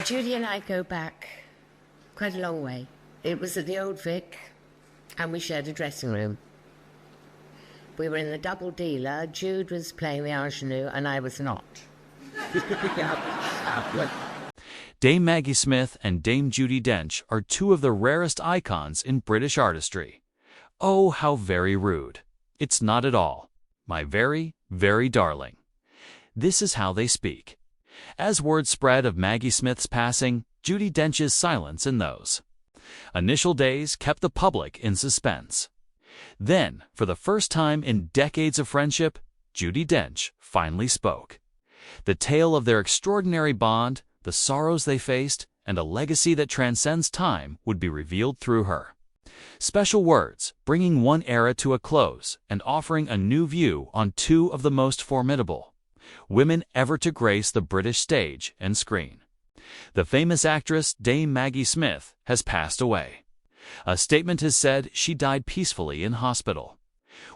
Judy and I go back quite a long way. It was at the Old Vic, and we shared a dressing room. We were in the double dealer. Jude was playing the ingenue, and I was not. Dame Maggie Smith and Dame Judi Dench are two of the rarest icons in British artistry. Oh, how very rude. It's not at all. My very, very darling. This is how they speak. As word spread of Maggie Smith's passing, Judi Dench's silence in those initial days kept the public in suspense. Then, for the first time in decades of friendship, Judi Dench finally spoke. The tale of their extraordinary bond, the sorrows they faced, and a legacy that transcends time would be revealed through her. Special words, bringing one era to a close and offering a new view on two of the most formidable women ever to grace the British stage and screen. The famous actress Dame Maggie Smith has passed away. A statement has said she died peacefully in hospital.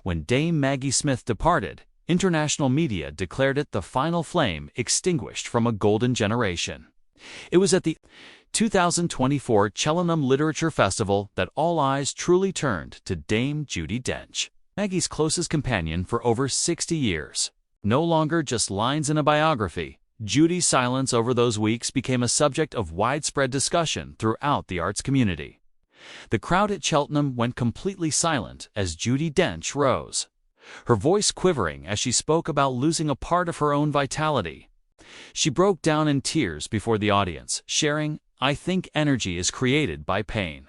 When Dame Maggie Smith departed, international media declared it the final flame extinguished from a golden generation. It was at the 2024 Cheltenham Literature Festival that all eyes truly turned to Dame Judi Dench, Maggie's closest companion for over 60 years. No longer just lines in a biography, Judi's silence over those weeks became a subject of widespread discussion throughout the arts community. The crowd at Cheltenham went completely silent as Judi Dench rose, her voice quivering as she spoke about losing a part of her own vitality. She broke down in tears before the audience, sharing, "I think energy is created by pain."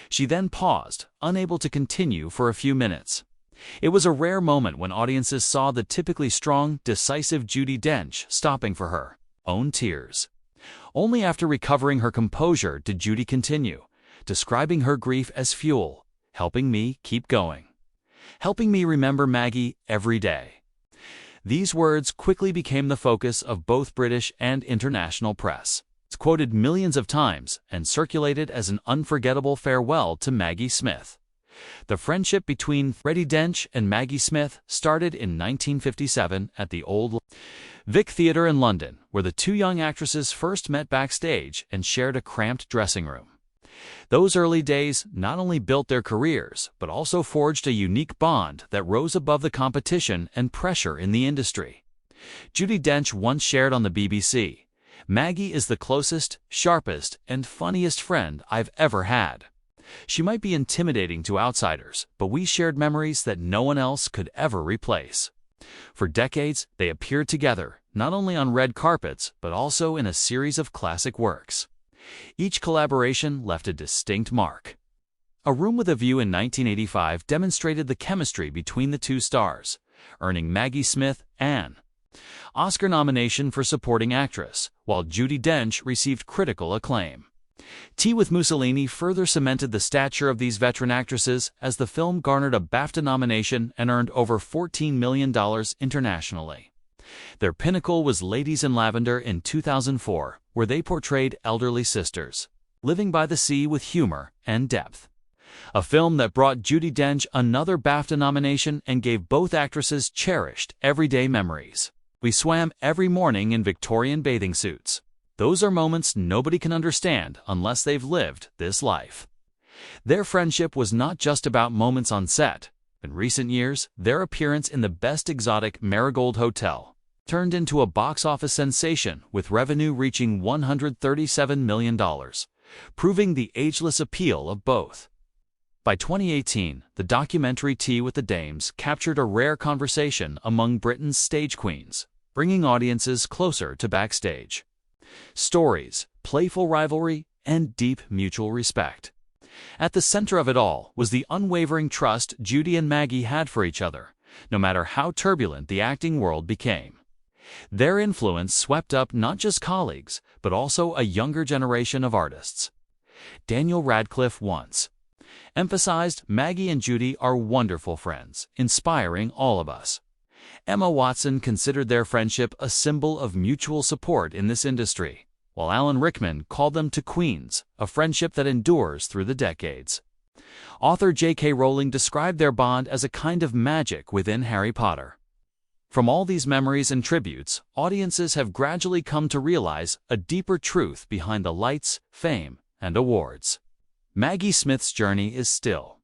She then paused, unable to continue for a few minutes. It was a rare moment when audiences saw the typically strong, decisive Judi Dench stopping for her own tears. Only after recovering her composure did Judi continue, describing her grief as fuel, helping me keep going, helping me remember Maggie every day. These words quickly became the focus of both British and international press. It's quoted millions of times and circulated as an unforgettable farewell to Maggie Smith. The friendship between Judi Dench and Maggie Smith started in 1957 at the Old Vic Theatre in London, where the two young actresses first met backstage and shared a cramped dressing room. Those early days not only built their careers, but also forged a unique bond that rose above the competition and pressure in the industry. Judi Dench once shared on the BBC, "Maggie is the closest, sharpest, and funniest friend I've ever had. She might be intimidating to outsiders, but we shared memories that no one else could ever replace." For decades, they appeared together, not only on red carpets, but also in a series of classic works. Each collaboration left a distinct mark. A Room with a View in 1985 demonstrated the chemistry between the two stars, earning Maggie Smith an Oscar nomination for Supporting Actress, while Judi Dench received critical acclaim. Tea with Mussolini further cemented the stature of these veteran actresses as the film garnered a BAFTA nomination and earned over $14 million internationally. Their pinnacle was Ladies in Lavender in 2004, where they portrayed elderly sisters, living by the sea with humor and depth. A film that brought Judi Dench another BAFTA nomination and gave both actresses cherished everyday memories. We swam every morning in Victorian bathing suits. Those are moments nobody can understand unless they've lived this life. Their friendship was not just about moments on set. In recent years, their appearance in the Best Exotic Marigold Hotel turned into a box office sensation with revenue reaching $137 million, proving the ageless appeal of both. By 2018, the documentary Tea with the Dames captured a rare conversation among Britain's stage queens, bringing audiences closer to backstage. Stories, playful rivalry, and deep mutual respect. At the center of it all was the unwavering trust Judi and Maggie had for each other, no matter how turbulent the acting world became. Their influence swept up not just colleagues, but also a younger generation of artists. Daniel Radcliffe once emphasized, "Maggie and Judi are wonderful friends, inspiring all of us." Emma Watson considered their friendship a symbol of mutual support in this industry, while Alan Rickman called them to queens, a friendship that endures through the decades. Author J.K. Rowling described their bond as a kind of magic within Harry Potter. From all these memories and tributes, audiences have gradually come to realize a deeper truth behind the lights, fame, and awards. Maggie Smith's journey is still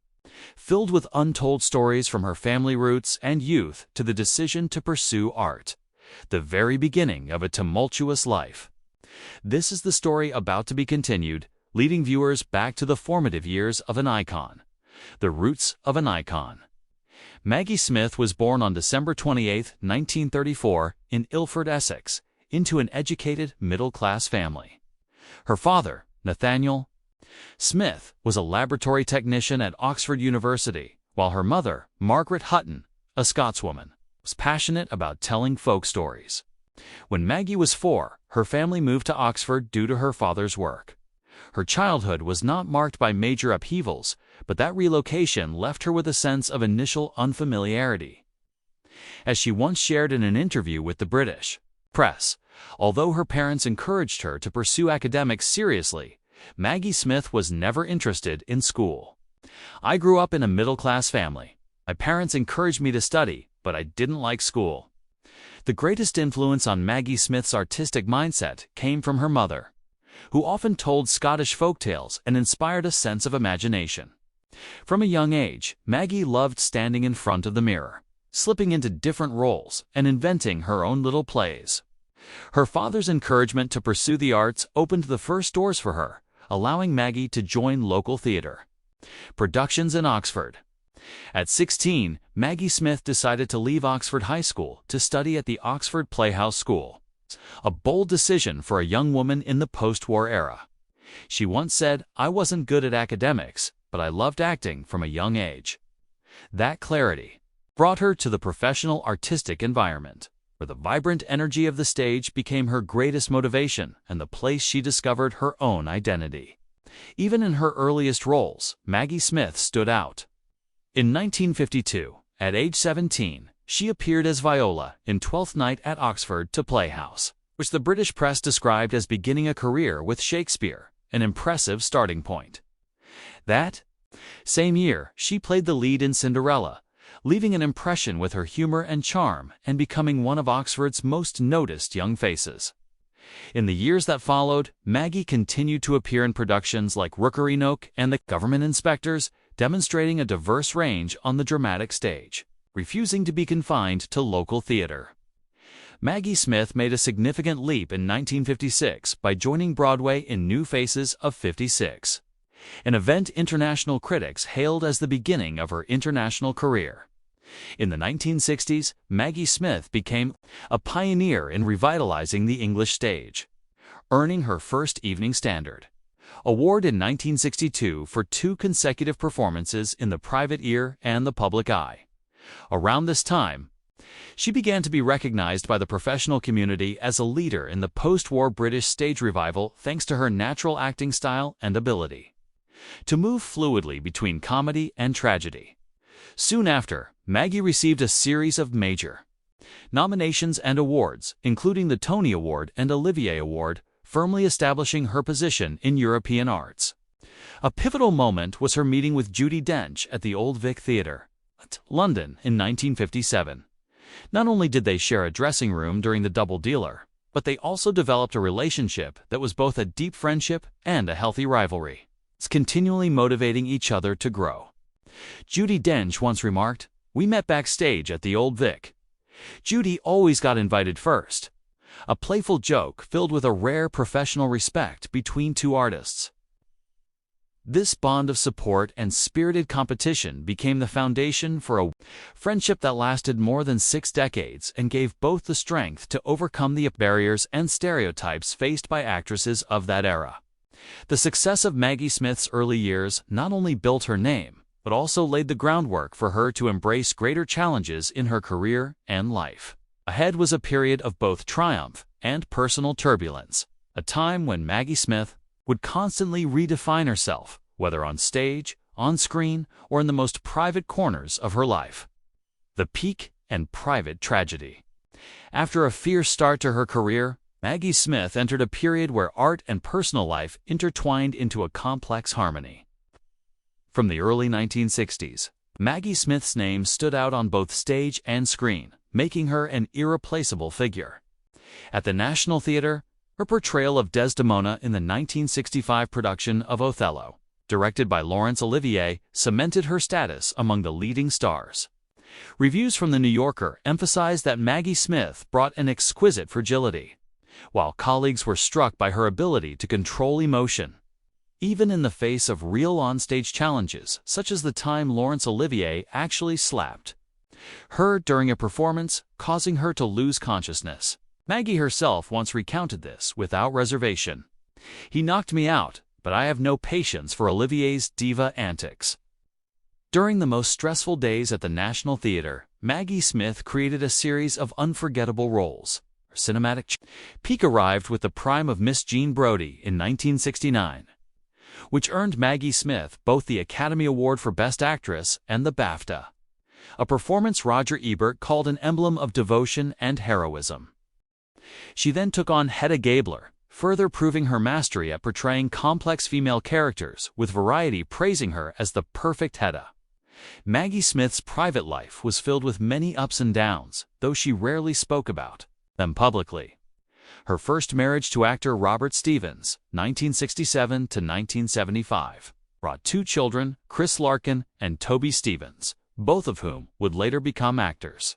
filled with untold stories from her family roots and youth to the decision to pursue art, the very beginning of a tumultuous life. This is the story about to be continued, leading viewers back to the formative years of an icon, the roots of an icon. Maggie Smith was born on December 28, 1934, in Ilford, Essex, into an educated, middle-class family. Her father, Nathaniel Smith, was a laboratory technician at Oxford University, while her mother, Margaret Hutton, a Scotswoman, was passionate about telling folk stories. When Maggie was 4, her family moved to Oxford due to her father's work. Her childhood was not marked by major upheavals, but that relocation left her with a sense of initial unfamiliarity. As she once shared in an interview with the British press, although her parents encouraged her to pursue academics seriously, Maggie Smith was never interested in school. "I grew up in a middle-class family. My parents encouraged me to study, but I didn't like school." The greatest influence on Maggie Smith's artistic mindset came from her mother, who often told Scottish folktales and inspired a sense of imagination. From a young age, Maggie loved standing in front of the mirror, slipping into different roles, and inventing her own little plays. Her father's encouragement to pursue the arts opened the first doors for her, allowing Maggie to join local theater productions in Oxford. At 16, Maggie Smith decided to leave Oxford High School to study at the Oxford Playhouse School, a bold decision for a young woman in the post-war era. She once said, "I wasn't good at academics, but I loved acting from a young age." That clarity brought her to the professional artistic environment, where the vibrant energy of the stage became her greatest motivation and the place she discovered her own identity. Even in her earliest roles, Maggie Smith stood out. In 1952, at age 17, she appeared as Viola in Twelfth Night at Oxford to Playhouse, which the British press described as beginning a career with Shakespeare, an impressive starting point. That same year, she played the lead in Cinderella, leaving an impression with her humor and charm and becoming one of Oxford's most noticed young faces. In the years that followed, Maggie continued to appear in productions like Rookery Nook and The Government Inspectors, demonstrating a diverse range on the dramatic stage, refusing to be confined to local theater. Maggie Smith made a significant leap in 1956 by joining Broadway in New Faces of 56, an event international critics hailed as the beginning of her international career. In the 1960s, Maggie Smith became a pioneer in revitalizing the English stage, earning her first Evening Standard Award in 1962 for 2 consecutive performances in The Private Ear and The Public Eye. Around this time, she began to be recognized by the professional community as a leader in the post-war British stage revival thanks to her natural acting style and ability to move fluidly between comedy and tragedy. Soon after, Maggie received a series of major nominations and awards, including the Tony Award and Olivier Award, firmly establishing her position in European arts. A pivotal moment was her meeting with Judi Dench at the Old Vic Theatre, London, in 1957. Not only did they share a dressing room during the Double Dealer, but they also developed a relationship that was both a deep friendship and a healthy rivalry, continually motivating each other to grow. Judi Dench once remarked, "We met backstage at the Old Vic. Judi always got invited first," a playful joke filled with a rare professional respect between two artists. This bond of support and spirited competition became the foundation for a friendship that lasted more than 6 decades and gave both the strength to overcome the barriers and stereotypes faced by actresses of that era. The success of Maggie Smith's early years not only built her name, but also laid the groundwork for her to embrace greater challenges in her career and life. Ahead was a period of both triumph and personal turbulence, a time when Maggie Smith would constantly redefine herself, whether on stage, on screen, or in the most private corners of her life. The peak and private tragedy. After a fierce start to her career, Maggie Smith entered a period where art and personal life intertwined into a complex harmony. From the early 1960s, Maggie Smith's name stood out on both stage and screen, making her an irreplaceable figure. At the National Theatre, her portrayal of Desdemona in the 1965 production of Othello, directed by Laurence Olivier, cemented her status among the leading stars. Reviews from The New Yorker emphasized that Maggie Smith brought an exquisite fragility, while colleagues were struck by her ability to control emotion. Even in the face of real onstage challenges, such as the time Laurence Olivier actually slapped her during a performance, causing her to lose consciousness. Maggie herself once recounted this without reservation. "He knocked me out, but I have no patience for Olivier's diva antics." During the most stressful days at the National Theatre, Maggie Smith created a series of unforgettable roles. Her cinematic peak arrived with the prime of Miss Jean Brodie in 1969, which earned Maggie Smith both the Academy Award for Best Actress and the BAFTA, a performance Roger Ebert called an emblem of devotion and heroism. She then took on Hedda Gabler, further proving her mastery at portraying complex female characters, with Variety praising her as the perfect Hedda. Maggie Smith's private life was filled with many ups and downs, though she rarely spoke about them publicly. Her first marriage to actor Robert Stevens, 1967 to 1975, brought 2 children, Chris Larkin and Toby Stevens, both of whom would later become actors.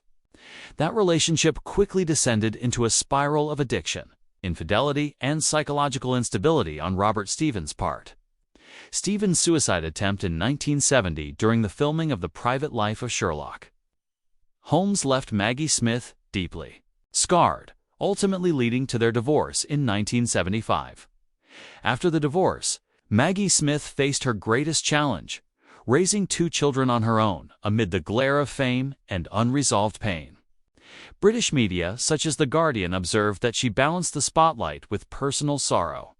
That relationship quickly descended into a spiral of addiction, infidelity, and psychological instability on Robert Stevens' part. Stevens' suicide attempt in 1970 during the filming of The Private Life of Sherlock Holmes left Maggie Smith deeply scarred, ultimately leading to their divorce in 1975. After the divorce, Maggie Smith faced her greatest challenge, raising 2 children on her own amid the glare of fame and unresolved pain. British media, such as The Guardian, observed that she balanced the spotlight with personal sorrow,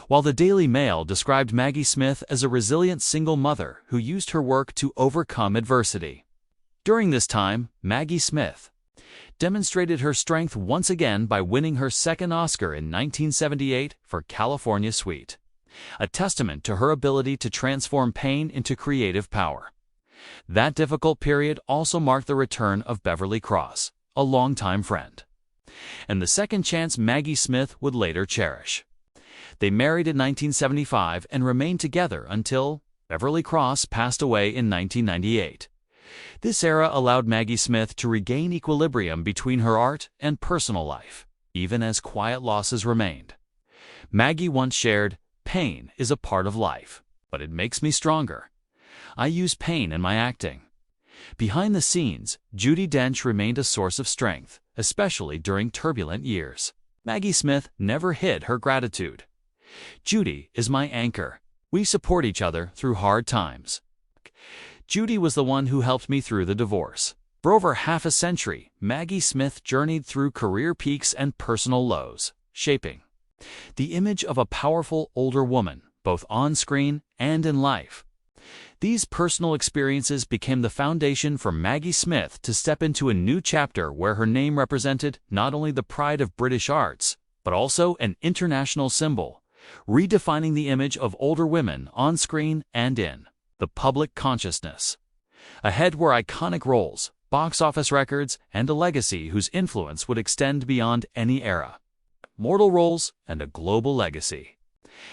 while the Daily Mail described Maggie Smith as a resilient single mother who used her work to overcome adversity. During this time, Maggie Smith demonstrated her strength once again by winning her second Oscar in 1978 for California Suite, a testament to her ability to transform pain into creative power. That difficult period also marked the return of Beverly Cross, a longtime friend, and the second chance Maggie Smith would later cherish. They married in 1975 and remained together until Beverly Cross passed away in 1998. This era allowed Maggie Smith to regain equilibrium between her art and personal life, even as quiet losses remained. Maggie once shared, "Pain is a part of life, but it makes me stronger. I use pain in my acting." Behind the scenes, Judi Dench remained a source of strength, especially during turbulent years. Maggie Smith never hid her gratitude. "Judi is my anchor. We support each other through hard times. Judi was the one who helped me through the divorce." For over half a century, Maggie Smith journeyed through career peaks and personal lows, shaping the image of a powerful older woman, both on screen and in life. These personal experiences became the foundation for Maggie Smith to step into a new chapter where her name represented not only the pride of British arts, but also an international symbol, redefining the image of older women on screen and in the public consciousness. Ahead were iconic roles, box office records, and a legacy whose influence would extend beyond any era. Mortal roles and a global legacy.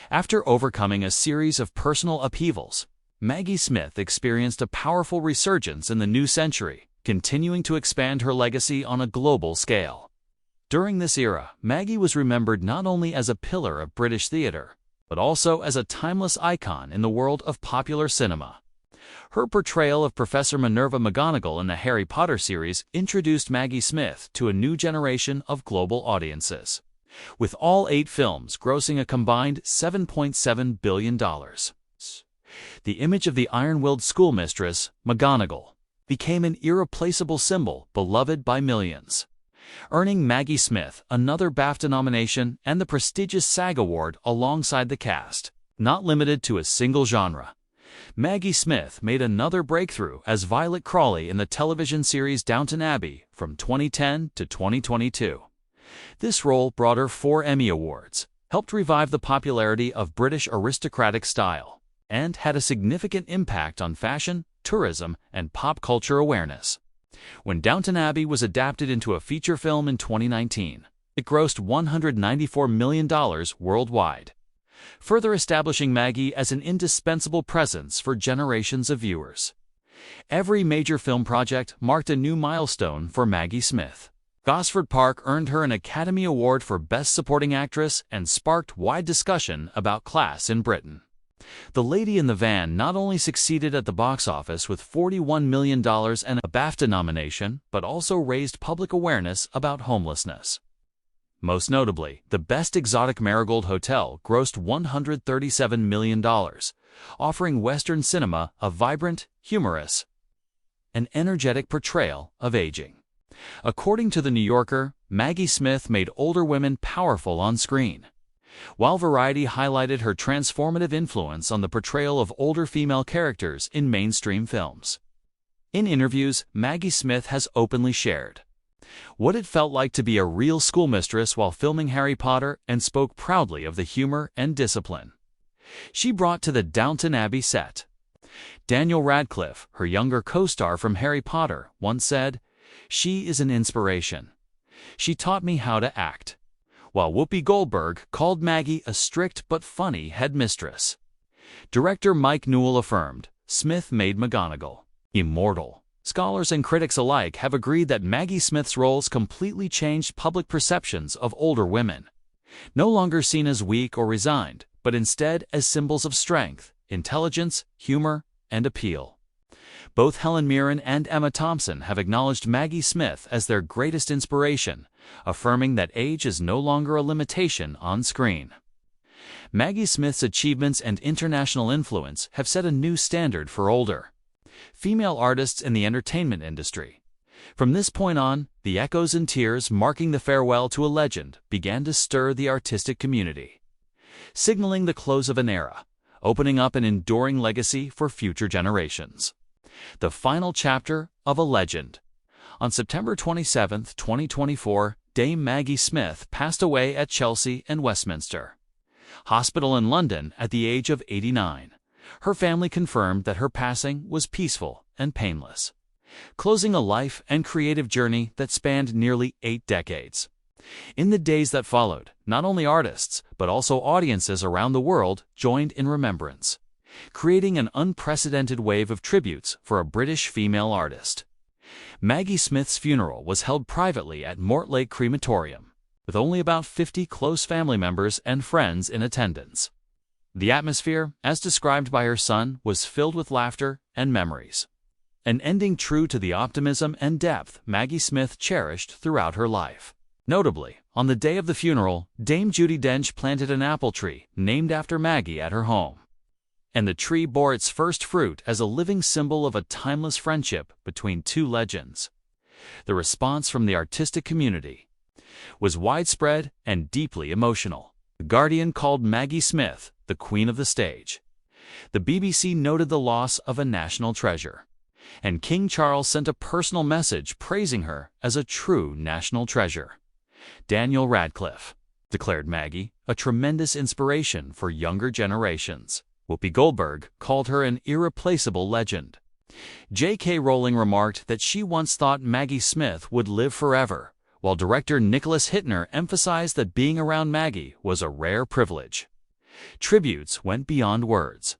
After overcoming a series of personal upheavals, Maggie Smith experienced a powerful resurgence in the new century, continuing to expand her legacy on a global scale. During this era, Maggie was remembered not only as a pillar of British theatre, but also as a timeless icon in the world of popular cinema. Her portrayal of Professor Minerva McGonagall in the Harry Potter series introduced Maggie Smith to a new generation of global audiences, with all 8 films grossing a combined $7.7 billion. The image of the iron-willed schoolmistress, McGonagall, became an irreplaceable symbol beloved by millions, earning Maggie Smith another BAFTA nomination and the prestigious SAG Award alongside the cast. Not limited to a single genre, Maggie Smith made another breakthrough as Violet Crawley in the television series Downton Abbey from 2010 to 2022. This role brought her 4 Emmy Awards, helped revive the popularity of British aristocratic style, and had a significant impact on fashion, tourism, and pop culture awareness. When Downton Abbey was adapted into a feature film in 2019, it grossed $194 million worldwide, further establishing Maggie as an indispensable presence for generations of viewers. Every major film project marked a new milestone for Maggie Smith. Gosford Park earned her an Academy Award for Best Supporting Actress and sparked wide discussion about class in Britain. The Lady in the Van not only succeeded at the box office with $41 million and a BAFTA nomination, but also raised public awareness about homelessness. Most notably, the Best Exotic Marigold Hotel grossed $137 million, offering Western cinema a vibrant, humorous, and energetic portrayal of aging. According to The New Yorker, Maggie Smith made older women powerful on screen, while Variety highlighted her transformative influence on the portrayal of older female characters in mainstream films. In interviews, Maggie Smith has openly shared what it felt like to be a real schoolmistress while filming Harry Potter and spoke proudly of the humor and discipline she brought to the Downton Abbey set. Daniel Radcliffe, her younger co-star from Harry Potter, once said, "She is an inspiration. She taught me how to act," while Whoopi Goldberg called Maggie a strict but funny headmistress. Director Mike Newell affirmed, "Smith made McGonagall immortal." Scholars and critics alike have agreed that Maggie Smith's roles completely changed public perceptions of older women, no longer seen as weak or resigned, but instead as symbols of strength, intelligence, humor, and appeal. Both Helen Mirren and Emma Thompson have acknowledged Maggie Smith as their greatest inspiration, affirming that age is no longer a limitation on screen. Maggie Smith's achievements and international influence have set a new standard for older female artists in the entertainment industry. From this point on, the echoes and tears marking the farewell to a legend began to stir the artistic community, signaling the close of an era, opening up an enduring legacy for future generations. The final chapter of a legend. On September 27, 2024, Dame Maggie Smith passed away at Chelsea and Westminster Hospital in London at the age of 89. Her family confirmed that her passing was peaceful and painless, closing a life and creative journey that spanned nearly 8 decades. In the days that followed, not only artists, but also audiences around the world joined in remembrance, creating an unprecedented wave of tributes for a British female artist. Maggie Smith's funeral was held privately at Mortlake Crematorium, with only about 50 close family members and friends in attendance. The atmosphere, as described by her son, was filled with laughter and memories, an ending true to the optimism and depth Maggie Smith cherished throughout her life. Notably, on the day of the funeral, Dame Judi Dench planted an apple tree named after Maggie at her home, and the tree bore its first fruit as a living symbol of a timeless friendship between two legends. The response from the artistic community was widespread and deeply emotional. The Guardian called Maggie Smith the Queen of the Stage. The BBC noted the loss of a national treasure, and King Charles sent a personal message praising her as a true national treasure. Daniel Radcliffe declared Maggie a tremendous inspiration for younger generations. Whoopi Goldberg called her an irreplaceable legend. J.K. Rowling remarked that she once thought Maggie Smith would live forever, while director Nicholas Hittner emphasized that being around Maggie was a rare privilege. Tributes went beyond words.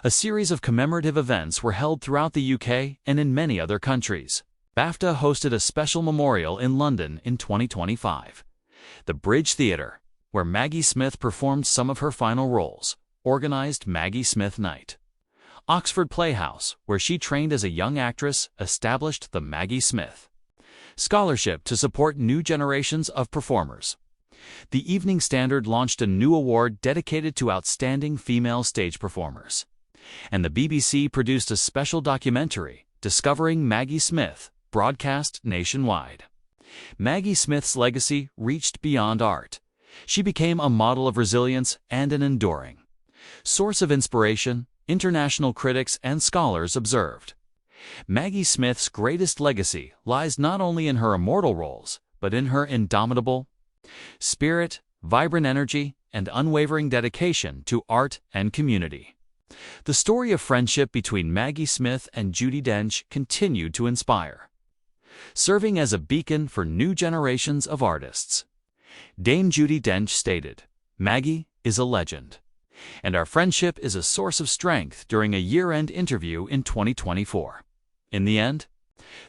A series of commemorative events were held throughout the UK and in many other countries. BAFTA hosted a special memorial in London in 2025. The Bridge Theatre, where Maggie Smith performed some of her final roles, organized Maggie Smith Night. Oxford Playhouse, where she trained as a young actress, established the Maggie Smith Scholarship to support new generations of performers. The Evening Standard launched a new award dedicated to outstanding female stage performers, and the BBC produced a special documentary, Discovering Maggie Smith, broadcast nationwide. Maggie Smith's legacy reached beyond art. She became a model of resilience and an enduring source of inspiration, international critics and scholars observed. Maggie Smith's greatest legacy lies not only in her immortal roles, but in her indomitable spirit, vibrant energy, and unwavering dedication to art and community. The story of friendship between Maggie Smith and Judi Dench continued to inspire, serving as a beacon for new generations of artists. Dame Judi Dench stated, "Maggie is a legend, and our friendship is a source of strength," during a year-end interview in 2024. In the end,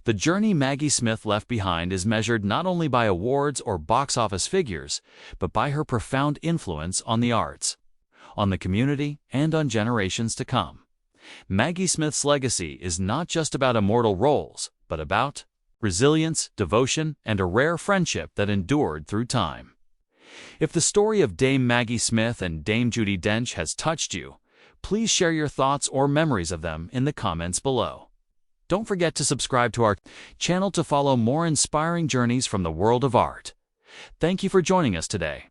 the journey Maggie Smith left behind is measured not only by awards or box office figures, but by her profound influence on the arts, on the community, and on generations to come. Maggie Smith's legacy is not just about immortal roles, but about resilience, devotion, and a rare friendship that endured through time. If the story of Dame Maggie Smith and Dame Judi Dench has touched you, please share your thoughts or memories of them in the comments below. Don't forget to subscribe to our channel to follow more inspiring journeys from the world of art. Thank you for joining us today.